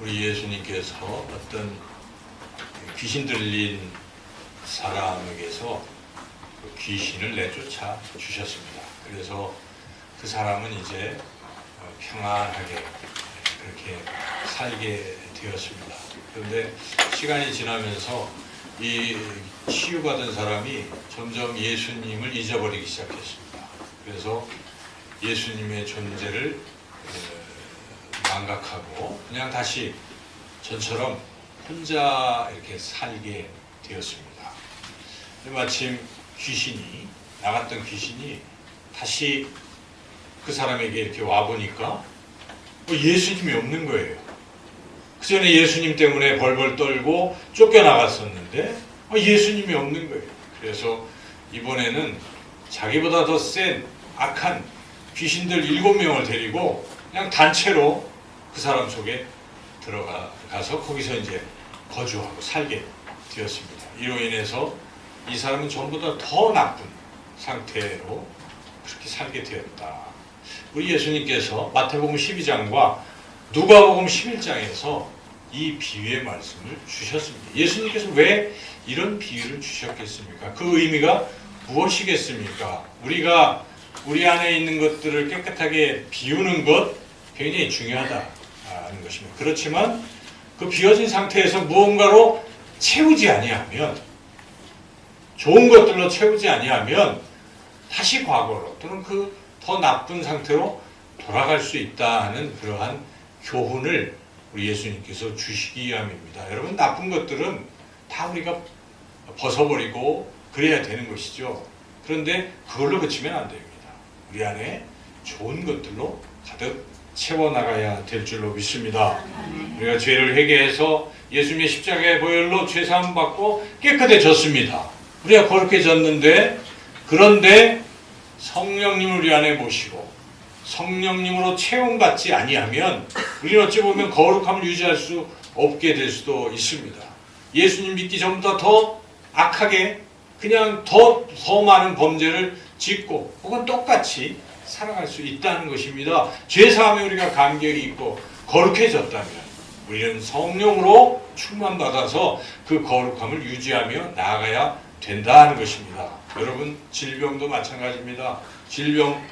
우리 예수님께서 어떤 귀신 들린 사람에게서 그 귀신을 내쫓아 주셨습니다. 그래서 그 사람은 이제 평안하게 그렇게 살게 되었습니다. 그런데 시간이 지나면서 이 치유받은 사람이 점점 예수님을 잊어버리기 시작했습니다. 그래서 예수님의 존재를 망각하고 그냥 다시 전처럼 혼자 이렇게 살게 되었습니다. 마침 나갔던 귀신이 다시 그 사람에게 이렇게 와보니까 예수님이 없는 거예요. 그 전에 예수님 때문에 벌벌 떨고 쫓겨나갔었는데 예수님이 없는 거예요. 그래서 이번에는 자기보다 더 센 악한 귀신들 7명을 데리고 그냥 단체로 그 사람 속에 들어가서 거기서 이제 거주하고 살게 되었습니다. 이로 인해서 이 사람은 전보다 더 나쁜 상태로 그렇게 살게 되었다. 우리 예수님께서 마태복음 12장과 누가복음 11장에서 이 비유의 말씀을 주셨습니다. 예수님께서 왜 이런 비유를 주셨겠습니까? 그 의미가 무엇이겠습니까? 우리가 우리 안에 있는 것들을 깨끗하게 비우는 것 굉장히 중요하다는 것입니다. 그렇지만 그 비워진 상태에서 무언가로 채우지 아니하면, 좋은 것들로 채우지 아니하면 다시 과거로 또는 그 더 나쁜 상태로 돌아갈 수 있다는 그러한 교훈을 우리 예수님께서 주시기 위함입니다. 여러분, 나쁜 것들은 다 우리가 벗어버리고 그래야 되는 것이죠. 그런데 그걸로 그치면 안 됩니다. 우리 안에 좋은 것들로 가득 채워나가야 될 줄로 믿습니다. 우리가 죄를 회개해서 예수님의 십자가의 보혈로 죄사함 받고 깨끗해졌습니다. 우리가 거룩해졌는데, 그런데 성령님을 우리 안에 모시고 성령님으로 채움받지 아니하면 우리는 어찌 보면 거룩함을 유지할 수 없게 될 수도 있습니다. 예수님 믿기 전보다 더 악하게 그냥 더 많은 범죄를 짓고 혹은 똑같이 살아갈 수 있다는 것입니다. 죄사함에 우리가 감격이 있고 거룩해졌다면 우리는 성령으로 충만받아서 그 거룩함을 유지하며 나아가야 된다는 것입니다. 여러분, 질병도 마찬가지입니다. 질병,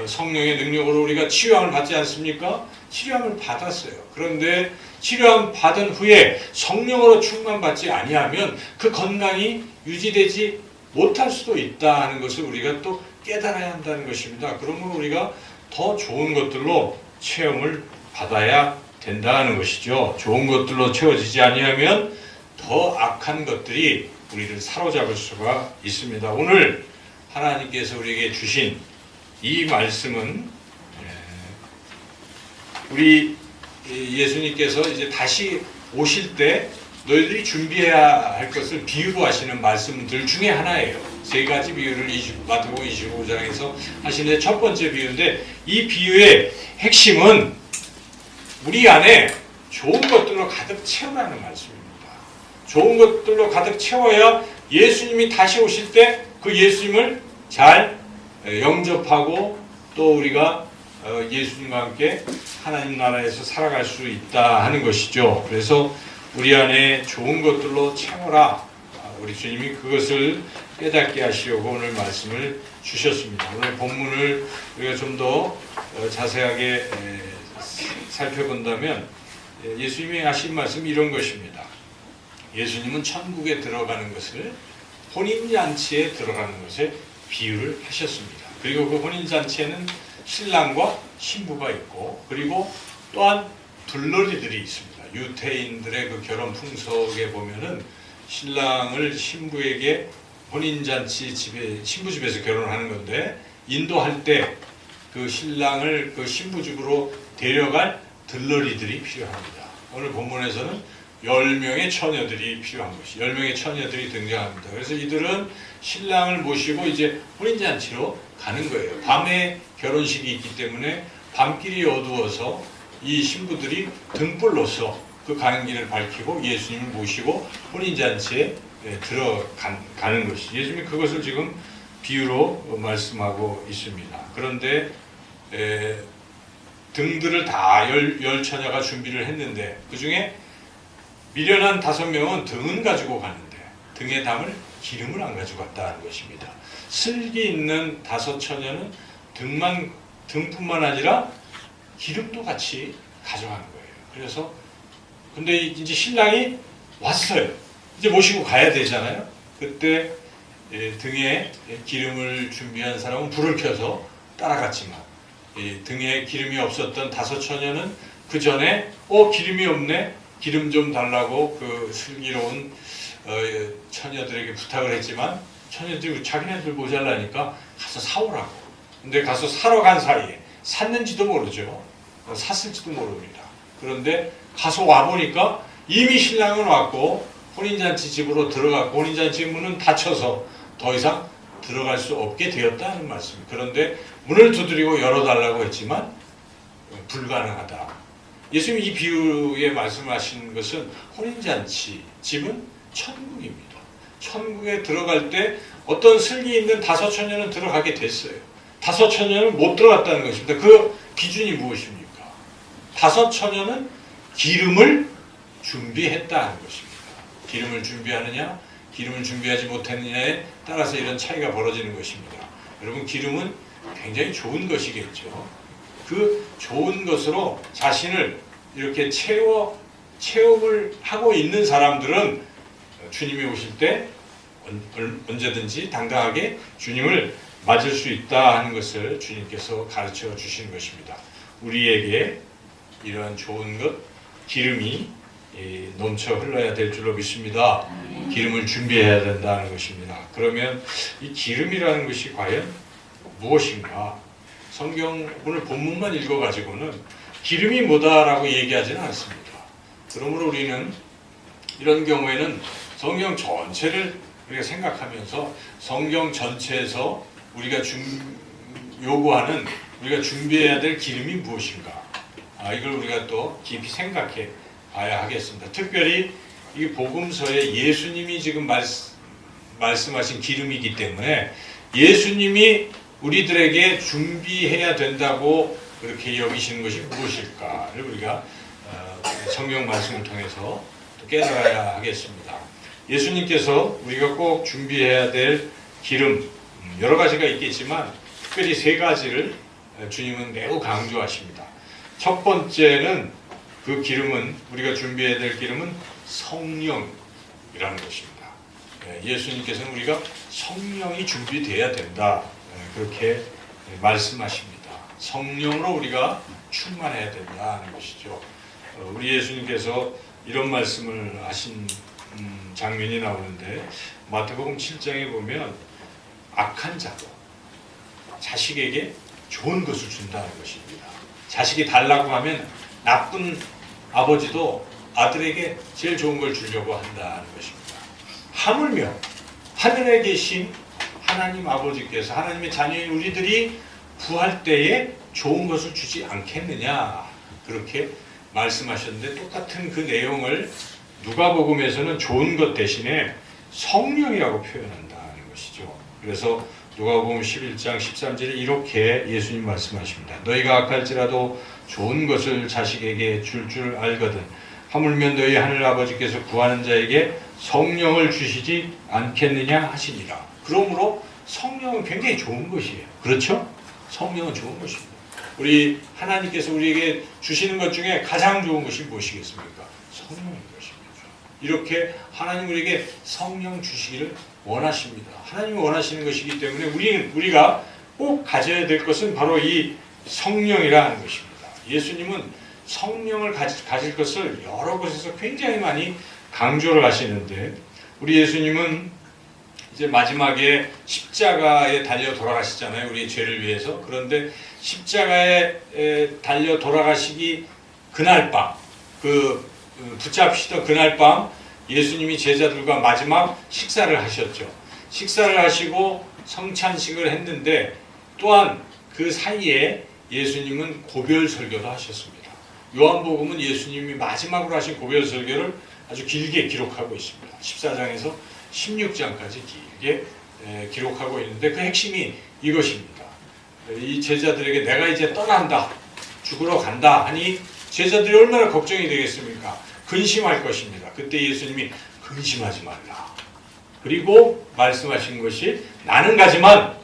성령의 능력으로 우리가 치유함을 받지 않습니까? 치료함을 받았어요. 그런데 치료함 받은 후에 성령으로 충만받지 아니하면 그 건강이 유지되지 못할 수도 있다는 것을 우리가 또 깨달아야 한다는 것입니다. 그러므로 우리가 더 좋은 것들로 체험을 받아야 된다는 것이죠. 좋은 것들로 채워지지 아니하면 더 악한 것들이 우리를 사로잡을 수가 있습니다. 오늘 하나님께서 우리에게 주신 이 말씀은 우리 예수님께서 이제 다시 오실 때 너희들이 준비해야 할 것을 비유로 하시는 말씀들 중에 하나예요. 3가지 비유를 마태복음 25장에서 하시는데 첫 번째 비유인데, 이 비유의 핵심은 우리 안에 좋은 것들로 가득 채우라는 말씀입니다. 좋은 것들로 가득 채워야 예수님이 다시 오실 때 그 예수님을 잘 영접하고 또 우리가 예수님과 함께 하나님 나라에서 살아갈 수 있다 하는 것이죠. 그래서 우리 안에 좋은 것들로 채워라. 우리 주님이 그것을 깨닫게 하시려고 오늘 말씀을 주셨습니다. 오늘 본문을 우리가 좀 더 자세하게 살펴본다면 예수님이 하신 말씀이 이런 것입니다. 예수님은 천국에 들어가는 것을 혼인잔치에 들어가는 것에 비유를 하셨습니다. 그리고 그 혼인잔치에는 신랑과 신부가 있고 그리고 또한 둘러리들이 있습니다. 유태인들의 그 결혼 풍속에 보면은 신랑을 신부에게 혼인잔치 집에, 신부 집에서 결혼하는 건데, 인도할 때 그 신랑을 그 신부 집으로 데려갈 들러리들이 필요합니다. 오늘 본문에서는 10명의 처녀들이 필요한 것이, 10명의 처녀들이 등장합니다. 그래서 이들은 신랑을 모시고 이제 혼인잔치로 가는 거예요. 밤에 결혼식이 있기 때문에 밤길이 어두워서 이 신부들이 등불로서 그 가는 길을 밝히고 예수님을 모시고 혼인잔치에 들어가는 것이, 예수님이 그것을 지금 비유로 말씀하고 있습니다. 그런데 등들을 다 열 처녀가 준비를 했는데 그 중에 미련한 5명은 등은 가지고 가는데 등에 담을 기름을 안 가지고 갔다는 것입니다. 슬기 있는 5 처녀는 등뿐만 아니라 기름도 같이 가져간 거예요. 그래서 근데 이제 신랑이 왔어요. 이제 모시고 가야 되잖아요. 그때 등에 기름을 준비한 사람은 불을 켜서 따라갔지만 등에 기름이 없었던 5 처녀는 그 전에 기름이 없네, 기름 좀 달라고 그 슬기로운 처녀들에게 부탁을 했지만 처녀들이 자기네들 모자라니까 가서 사오라고. 근데 가서 사러 간 사이에 샀는지도 모르죠. 샀을지도 모릅니다. 그런데 가서 와보니까 이미 신랑은 왔고 혼인잔치 집으로 들어갔고 혼인잔치 문은 닫혀서 더 이상 들어갈 수 없게 되었다는 말씀입니다. 그런데 문을 두드리고 열어달라고 했지만 불가능하다. 예수님이 이 비유에 말씀하신 것은 혼인잔치 집은 천국입니다. 천국에 들어갈 때 어떤 슬기 있는 5 처녀는 들어가게 됐어요. 5 처녀는 못 들어갔다는 것입니다. 그 기준이 무엇입니까? 5 처녀는 기름을 준비했다는 것입니다. 기름을 준비하느냐, 기름을 준비하지 못했느냐에 따라서 이런 차이가 벌어지는 것입니다. 여러분, 기름은 굉장히 좋은 것이겠죠. 그 좋은 것으로 자신을 이렇게 체험을 하고 있는 사람들은 주님이 오실 때 언제든지 당당하게 주님을 맞을 수 있다 하는 것을 주님께서 가르쳐 주시는 것입니다. 우리에게 이러한 좋은 것, 기름이 넘쳐 흘러야 될 줄로 믿습니다. 기름을 준비해야 된다는 것입니다. 그러면 이 기름이라는 것이 과연 무엇인가? 성경 오늘 본문만 읽어가지고는 기름이 뭐다라고 얘기하지는 않습니다. 그러므로 우리는 이런 경우에는 성경 전체를 우리가 생각하면서 성경 전체에서 우리가 요구하는 우리가 준비해야 될 기름이 무엇인가? 이걸 우리가 또 깊이 생각해 봐야 하겠습니다. 특별히 이 복음서에 예수님이 지금 말씀하신 기름이기 때문에 예수님이 우리들에게 준비해야 된다고 그렇게 여기시는 것이 무엇일까를 우리가 성경 말씀을 통해서 또 깨달아야 하겠습니다. 예수님께서 우리가 꼭 준비해야 될 기름, 여러 가지가 있겠지만 특별히 3가지를 주님은 매우 강조하십니다. 첫 번째는 그 기름은, 우리가 준비해야 될 기름은 성령이라는 것입니다. 예수님께서는 우리가 성령이 준비되어야 된다, 그렇게 말씀하십니다. 성령으로 우리가 충만해야 된다는 것이죠. 우리 예수님께서 이런 말씀을 하신 장면이 나오는데 마태복음 7장에 보면 악한 자도 자식에게 좋은 것을 준다는 것입니다. 자식이 달라고 하면 나쁜 아버지도 아들에게 제일 좋은 걸 주려고 한다는 것입니다. 하물며 하늘에 계신 하나님 아버지께서 하나님의 자녀인 우리들이 구할 때에 좋은 것을 주지 않겠느냐, 그렇게 말씀하셨는데 똑같은 그 내용을 누가복음에서는 좋은 것 대신에 성령이라고 표현한다는 것이죠. 그래서 누가복음 11장 13절에 이렇게 예수님 말씀하십니다. 너희가 악할지라도 좋은 것을 자식에게 줄 알거든 하물며 너희 하늘아버지께서 구하는 자에게 성령을 주시지 않겠느냐 하시니라. 그러므로 성령은 굉장히 좋은 것이에요. 그렇죠? 성령은 좋은 것입니다. 우리 하나님께서 우리에게 주시는 것 중에 가장 좋은 것이 무엇이겠습니까? 성령인 것입니다. 이렇게 하나님 우리에게 성령 주시기를 원하십니다. 하나님이 원하시는 것이기 때문에 우리가 꼭 가져야 될 것은 바로 이 성령이라는 것입니다. 예수님은 성령을 가질 것을 여러 곳에서 굉장히 많이 강조를 하시는데 우리 예수님은 이제 마지막에 십자가에 달려 돌아가시잖아요. 우리의 죄를 위해서. 그런데 십자가에 달려 돌아가시기 그날 밤, 붙잡히시던 그날 밤 예수님이 제자들과 마지막 식사를 하셨죠. 식사를 하시고 성찬식을 했는데 또한 그 사이에 예수님은 고별 설교도 하셨습니다. 요한복음은 예수님이 마지막으로 하신 고별 설교를 아주 길게 기록하고 있습니다. 14장에서 16장까지 길게 기록하고 있는데 그 핵심이 이것입니다. 이 제자들에게 내가 이제 떠난다. 죽으러 간다 하니 제자들이 얼마나 걱정이 되겠습니까? 근심할 것입니다. 그때 예수님이 근심하지 말라. 그리고 말씀하신 것이 나는 가지만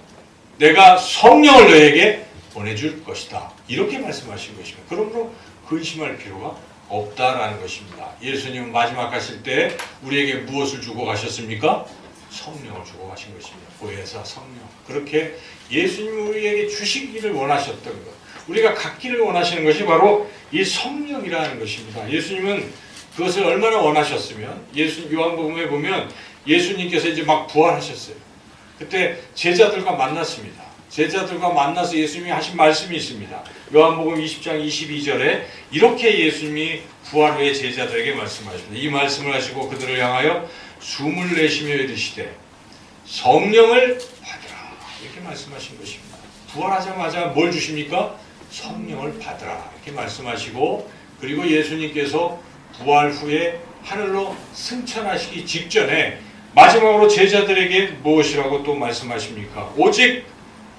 내가 성령을 너에게 보내줄 것이다. 이렇게 말씀하신 것입니다. 그러므로 근심할 필요가 없다라는 것입니다. 예수님은 마지막 가실 때 우리에게 무엇을 주고 가셨습니까? 성령을 주고 가신 것입니다. 보혜사 성령. 그렇게 예수님이 우리에게 주시기를 원하셨던 것, 우리가 갖기를 원하시는 것이 바로 이 성령이라는 것입니다. 예수님은 그것을 얼마나 원하셨으면, 요한복음에 보면 예수님께서 이제 막 부활하셨어요. 그때 제자들과 만났습니다. 제자들과 만나서 예수님이 하신 말씀이 있습니다. 요한복음 20장 22절에 이렇게 예수님이 부활 후에 제자들에게 말씀하십니다. 이 말씀을 하시고 그들을 향하여 숨을 내쉬며 이르시되 성령을 받으라. 이렇게 말씀하신 것입니다. 부활하자마자 뭘 주십니까? 성령을 받으라. 이렇게 말씀하시고, 그리고 예수님께서 부활 후에 하늘로 승천하시기 직전에 마지막으로 제자들에게 무엇이라고 또 말씀하십니까? 오직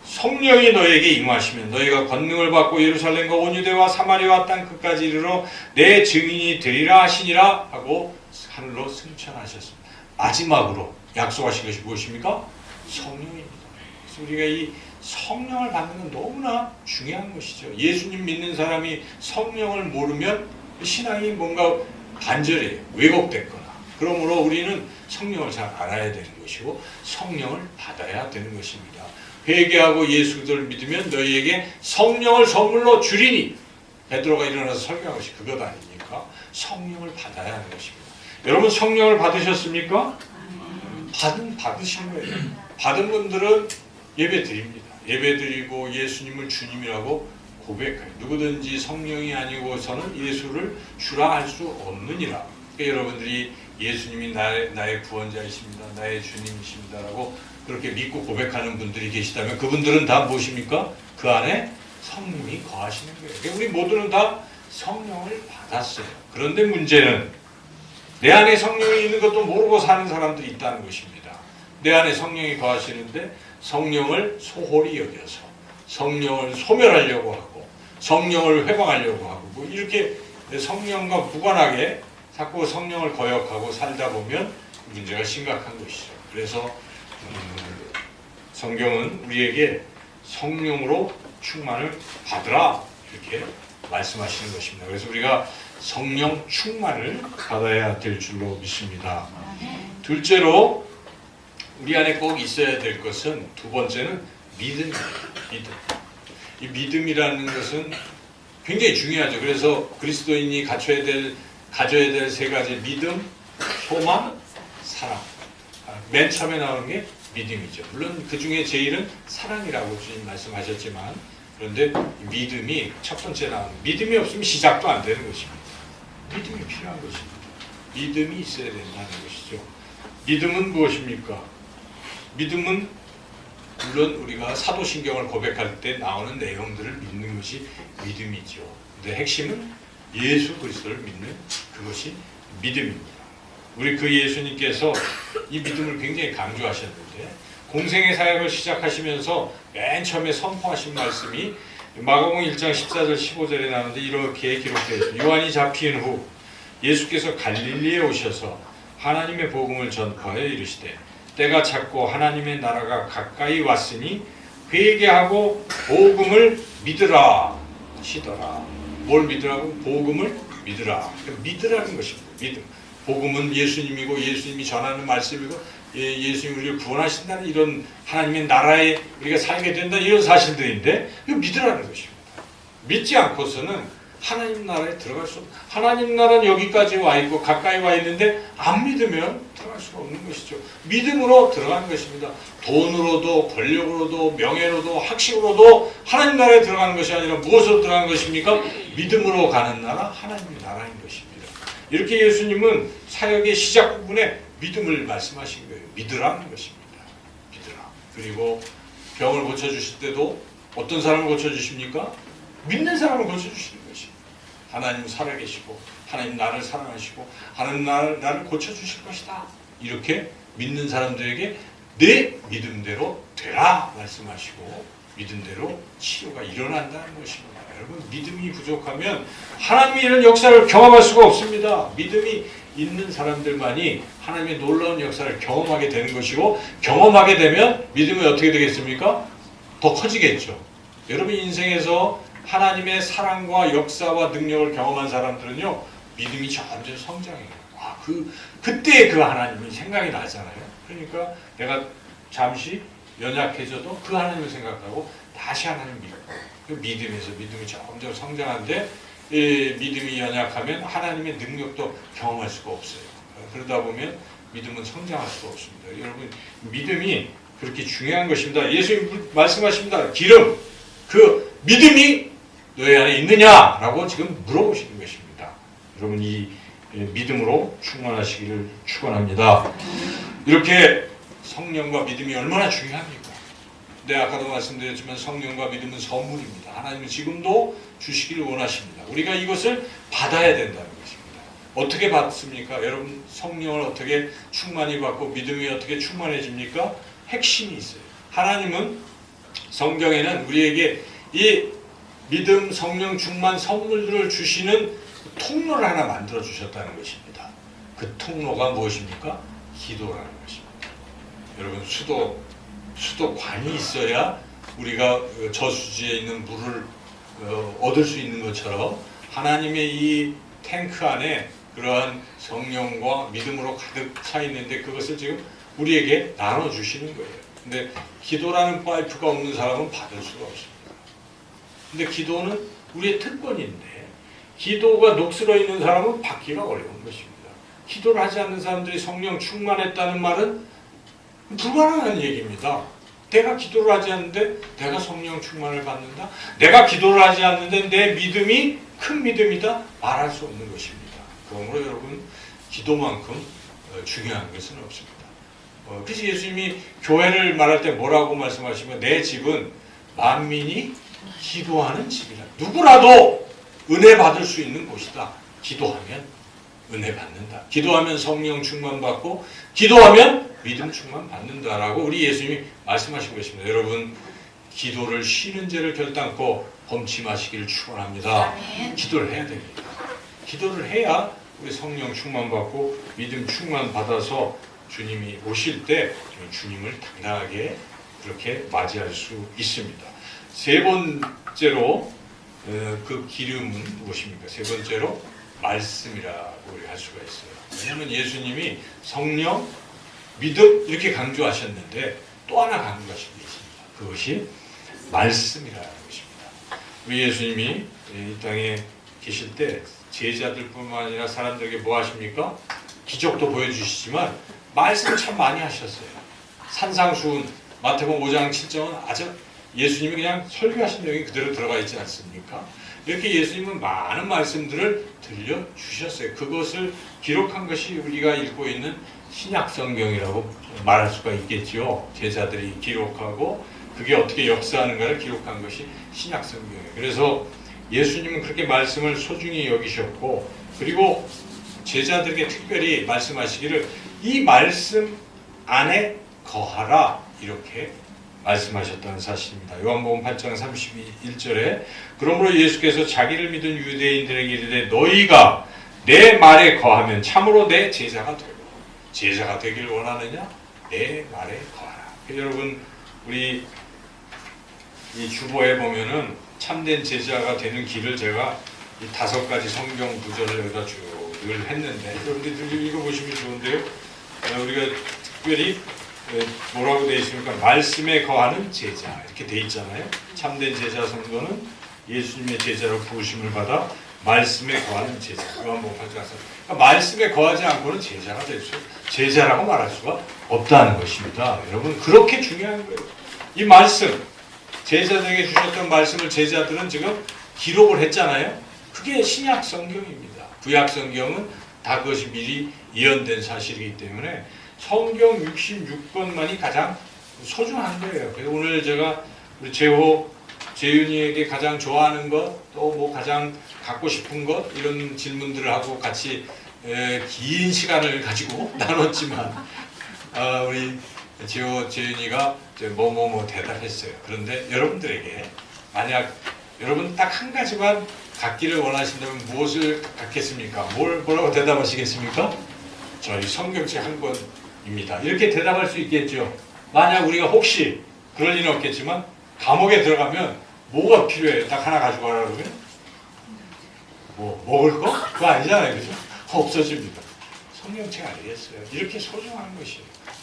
성령이 너에게 임하시면 너희가 권능을 받고 예루살렘과 온 유대와 사마리아와 땅 끝까지 이르러 내 증인이 되리라 하시니라 하고 하늘로 승천하셨습니다. 마지막으로 약속하신 것이 무엇입니까? 성령입니다. 그래서 우리가 이 성령을 받는 건 너무나 중요한 것이죠. 예수님 믿는 사람이 성령을 모르면 신앙이 뭔가 단절해요. 왜곡됐거나. 그러므로 우리는 성령을 잘 알아야 되는 것이고 성령을 받아야 되는 것입니다. 회개하고 예수 그리스도를 믿으면 너희에게 성령을 선물로 주리니, 베드로가 일어나서 설교한 것이 그것 아닙니까? 성령을 받아야 하는 것입니다. 여러분 성령을 받으셨습니까? 받으신 거예요. 받은 분들은 예배 드립니다. 예배 드리고 예수님을 주님이라고 고백해요. 누구든지 성령이 아니고서는 예수를 주라 할 수 없느니라. 그러니까 여러분들이 예수님이 나의 구원자이십니다. 나의 주님이십니다라고 그렇게 믿고 고백하는 분들이 계시다면 그분들은 다 무엇입니까? 그 안에 성령이 거하시는 거예요. 그러니까 우리 모두는 다 성령을 받았어요. 그런데 문제는 내 안에 성령이 있는 것도 모르고 사는 사람들이 있다는 것입니다. 내 안에 성령이 거하시는데 성령을 소홀히 여겨서 성령을 소멸하려고 하고 성령을 회방하려고 하고 뭐 이렇게 성령과 무관하게 자꾸 성령을 거역하고 살다 보면 문제가 심각한 것이죠. 그래서 성경은 우리에게 성령으로 충만을 받으라 이렇게 말씀하시는 것입니다. 그래서 우리가 성령 충만을 받아야 될 줄로 믿습니다. 둘째로 우리 안에 꼭 있어야 될 것은, 두 번째는 믿음입니다. 믿음. 이 믿음이라는 것은 굉장히 중요하죠. 그래서 그리스도인이 가져야 될 세 가지: 믿음, 소망, 사랑. 맨 처음에 나오는 게 믿음이죠. 물론 그 중에 제일은 사랑이라고 주님 말씀하셨지만, 그런데 믿음이 첫 번째 나오는, 믿음이 없으면 시작도 안 되는 것입니다. 믿음이 필요한 것입니다. 믿음이 있어야 된다는 것이죠. 믿음은 무엇입니까? 믿음은 물론 우리가 사도신경을 고백할 때 나오는 내용들을 믿는 것이 믿음이죠. 근데 핵심은 예수 그리스도를 믿는 그것이 믿음입니다. 우리 그 예수님께서 이 믿음을 굉장히 강조하셨는데, 공생의 사역을 시작하시면서 맨 처음에 선포하신 말씀이 마가복음 1장 14절 15절에 나오는데 이렇게 기록되어 있습니다. 요한이 잡힌 후 예수께서 갈릴리에 오셔서 하나님의 복음을 전파하여 이르시되 때가 찼고 하나님의 나라가 가까이 왔으니 회개하고 복음을 믿으라 하시더라. 뭘 믿으라고? 복음을 믿으라. 믿으라는 것입니다. 믿음. 복음은 예수님이고 예수님이 전하는 말씀이고 예수님이 우리를 구원하신다는 이런 하나님의 나라에 우리가 살게 된다 이런 사실들인데 이거 믿으라는 것입니다. 믿지 않고서는 하나님 나라에 들어갈 수 없다. 하나님 나라는 여기까지 와 있고 가까이 와 있는데 안 믿으면 들어갈 수가 없는 것이죠. 믿음으로 들어가는 것입니다. 돈으로도 권력으로도 명예로도 학식으로도 하나님 나라에 들어가는 것이 아니라 무엇으로 들어가는 것입니까? 믿음으로 가는 나라, 하나님의 나라인 것입니다. 이렇게 예수님은 사역의 시작 부분에 믿음을 말씀하신 거예요. 믿으라는 것입니다. 믿으라. 그리고 병을 고쳐주실 때도 어떤 사람을 고쳐주십니까? 믿는 사람을 고쳐주시는 것입니다. 하나님 살아계시고 하나님 나를 사랑하시고 하나님 나를 고쳐주실 것이다. 이렇게 믿는 사람들에게 내 믿음대로 되라 말씀하시고 믿음대로 치료가 일어난다는 것입니다. 여러분, 믿음이 부족하면 하나님이 이런 역사를 경험할 수가 없습니다. 믿음이 있는 사람들만이 하나님의 놀라운 역사를 경험하게 되는 것이고, 경험하게 되면 믿음이 어떻게 되겠습니까? 더 커지겠죠. 여러분 인생에서 하나님의 사랑과 역사와 능력을 경험한 사람들은요, 믿음이 점점 성장해요. 그때 그 하나님이 생각이 나잖아요. 그러니까 내가 잠시 연약해져도 그 하나님을 생각하고 다시 하나님 믿고, 그 믿음에서 믿음이 점점 성장하는데, 믿음이 연약하면 하나님의 능력도 경험할 수가 없어요. 그러다 보면 믿음은 성장할 수가 없습니다. 여러분, 믿음이 그렇게 중요한 것입니다. 예수님 말씀하십니다. 기름, 그 믿음이 너희 안에 있느냐라고 지금 물어보시는 것입니다. 여러분, 이 믿음으로 충만하시기를 축원합니다. 이렇게 성령과 믿음이 얼마나 중요합니까? 네, 아까도 말씀드렸지만 성령과 믿음은 선물입니다. 하나님은 지금도 주시기를 원하십니다. 우리가 이것을 받아야 된다는 것입니다. 어떻게 받습니까? 여러분, 성령을 어떻게 충만히 받고 믿음이 어떻게 충만해집니까? 핵심이 있어요. 하나님은 성경에는 우리에게 이 믿음, 성령 충만 선물들을 주시는 통로를 하나 만들어 주셨다는 것입니다. 그 통로가 무엇입니까? 기도라는 것입니다. 여러분, 수도관이 있어야 우리가 저수지에 있는 물을 얻을 수 있는 것처럼 하나님의 이 탱크 안에 그러한 성령과 믿음으로 가득 차 있는데 그것을 지금 우리에게 나눠주시는 거예요. 근데 기도라는 파이프가 없는 사람은 받을 수가 없습니다. 근데 기도는 우리의 특권인데 기도가 녹슬어 있는 사람은 받기가 어려운 것입니다. 기도를 하지 않는 사람들이 성령 충만했다는 말은 불가능한 얘기입니다. 내가 기도를 하지 않는데 내가 성령 충만을 받는다? 내가 기도를 하지 않는데 내 믿음이 큰 믿음이다? 말할 수 없는 것입니다. 그러므로 여러분, 기도만큼 중요한 것은 없습니다. 그래서 예수님이 교회를 말할 때 뭐라고 말씀하시면 내 집은 만민이 기도하는 집이다. 누구라도 은혜 받을 수 있는 곳이다. 기도하면 은혜 받는다. 기도하면 성령 충만 받고 기도하면 믿음 충만 받는다라고 우리 예수님이 말씀하신 것입니다. 여러분, 기도를 쉬는 죄를 결단코 범치 마시기를 축원합니다. 기도를 해야 됩니다. 기도를 해야 우리 성령 충만 받고 믿음 충만 받아서 주님이 오실 때 주님을 당당하게 그렇게 맞이할 수 있습니다. 세 번째로 그 기름은 무엇입니까? 세 번째로 말씀이라고 우리 할 수가 있어요. 왜냐하면 예수님이 성령, 믿음 이렇게 강조하셨는데 또 하나 강조하신 게 있습니다. 그것이 말씀이라는 것입니다. 우리 예수님이 이 땅에 계실 때 제자들뿐만 아니라 사람들에게 뭐 하십니까? 기적도 보여주시지만 말씀을 참 많이 하셨어요. 산상수훈 마태복음 5장 7장은 아주 예수님이 그냥 설교하신 내용이 그대로 들어가 있지 않습니까? 이렇게 예수님은 많은 말씀들을 들려주셨어요. 그것을 기록한 것이 우리가 읽고 있는 신약 성경이라고 말할 수가 있겠죠. 제자들이 기록하고 그게 어떻게 역사하는가를 기록한 것이 신약 성경이에요. 그래서 예수님은 그렇게 말씀을 소중히 여기셨고, 그리고 제자들에게 특별히 말씀하시기를 이 말씀 안에 거하라 이렇게 말씀하셨다는 사실입니다. 요한복음 8장 31절에 그러므로 예수께서 자기를 믿은 유대인들에게 이르되 너희가 내 말에 거하면 참으로 내 제자가 되고, 제자가 되기를 원하느냐? 내 말에 거하라. 여러분, 우리 이 주보에 보면은 참된 제자가 되는 길을 제가 이 5가지 성경 구절을 여기다 늘 했는데 여러분들 읽어보시면 좋은데요. 우리가 특별히 뭐라고 되어 있습니까? 말씀에 거하는 제자 이렇게 되어 있잖아요. 참된 제자 성도는 예수님의 제자로 부르심을 받아 말씀에 거하는 제자. 요한복음 8장. 그러니까 말씀에 거하지 않고는 제자가 될 수, 제자라고 말할 수가 없다는 것입니다. 여러분, 그렇게 중요한 거예요. 이 말씀, 제자들에게 주셨던 말씀을 제자들은 지금 기록을 했잖아요. 그게 신약 성경입니다. 구약 성경은 다 그것이 미리 예언된 사실이기 때문에 성경 66권만이 가장 소중한 거예요. 그래서 오늘 제가 우리 재윤이에게 가장 좋아하는 것, 또 뭐 가장 갖고 싶은 것, 이런 질문들을 하고 같이 긴 시간을 가지고 나눴지만, 우리 재윤이가 뭐뭐뭐 대답했어요. 그런데 여러분들에게 만약 여러분 딱 한 가지만 갖기를 원하신다면 무엇을 갖겠습니까? 뭐라고 대답하시겠습니까? 저희 성경책 한 권입니다. 이렇게 대답할 수 있겠죠. 만약 우리가 혹시 그럴 리는 없겠지만 감옥에 들어가면 뭐가 필요해요? 딱 하나 가져가라 그러면? 뭐 먹을 거? 그거 아니잖아요. 그죠? 없어집니다. 성경책 아니겠어요? 이렇게 소중한 것이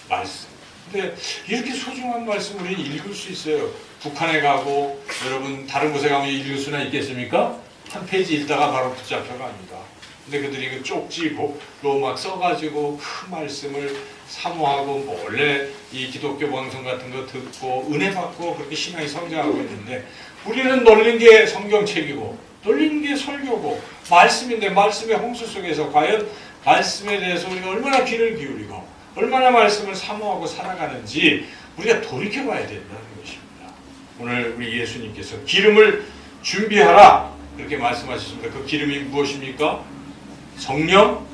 말씀. 근데 이렇게 소중한 말씀 우리는 읽을 수 있어요. 북한에 가고 여러분 다른 곳에 가면 읽을 수나 있겠습니까? 한 페이지 읽다가 바로 붙잡혀갑니다. 근데 그들이 그 쪽지로 막 써가지고 그 말씀을 사모하고 뭐 원래 이 기독교 방송 같은 거 듣고 은혜 받고 그렇게 신앙이 성장하고 있는데 우리는 놀린 게 성경책이고 놀린 게 설교고 말씀인데 말씀의 홍수 속에서 과연 말씀에 대해서 우리가 얼마나 귀를 기울이고 얼마나 말씀을 사모하고 살아가는지 우리가 돌이켜봐야 된다는 것입니다. 오늘 우리 예수님께서 기름을 준비하라 그렇게 말씀하셨습니다. 그 기름이 무엇입니까? 성령,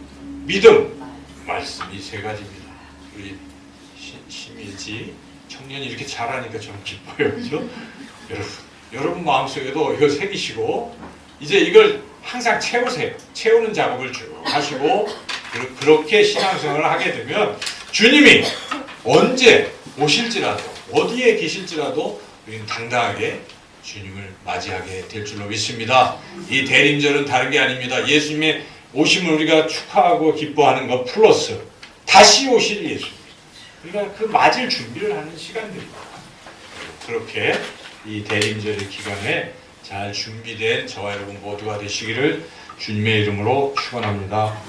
믿음, 말씀 이 세 가지입니다. 우리 심일지 청년이 이렇게 잘하니까 좀 기뻐요. 그죠? 여러분 마음속에도 이거 새기시고 이제 이걸 항상 채우세요. 채우는 작업을 쭉 하시고 그렇게 신앙생활을 하게 되면 주님이 언제 오실지라도 어디에 계실지라도 우리는 당당하게 주님을 맞이하게 될 줄로 믿습니다. 이 대림절은 다른 게 아닙니다. 예수님의 오심을 우리가 축하하고 기뻐하는 것 플러스 다시 오실 예수님. 우리가 그 맞을 준비를 하는 시간들입니다. 그렇게 이 대림절의 기간에 잘 준비된 저와 여러분 모두가 되시기를 주님의 이름으로 축원합니다.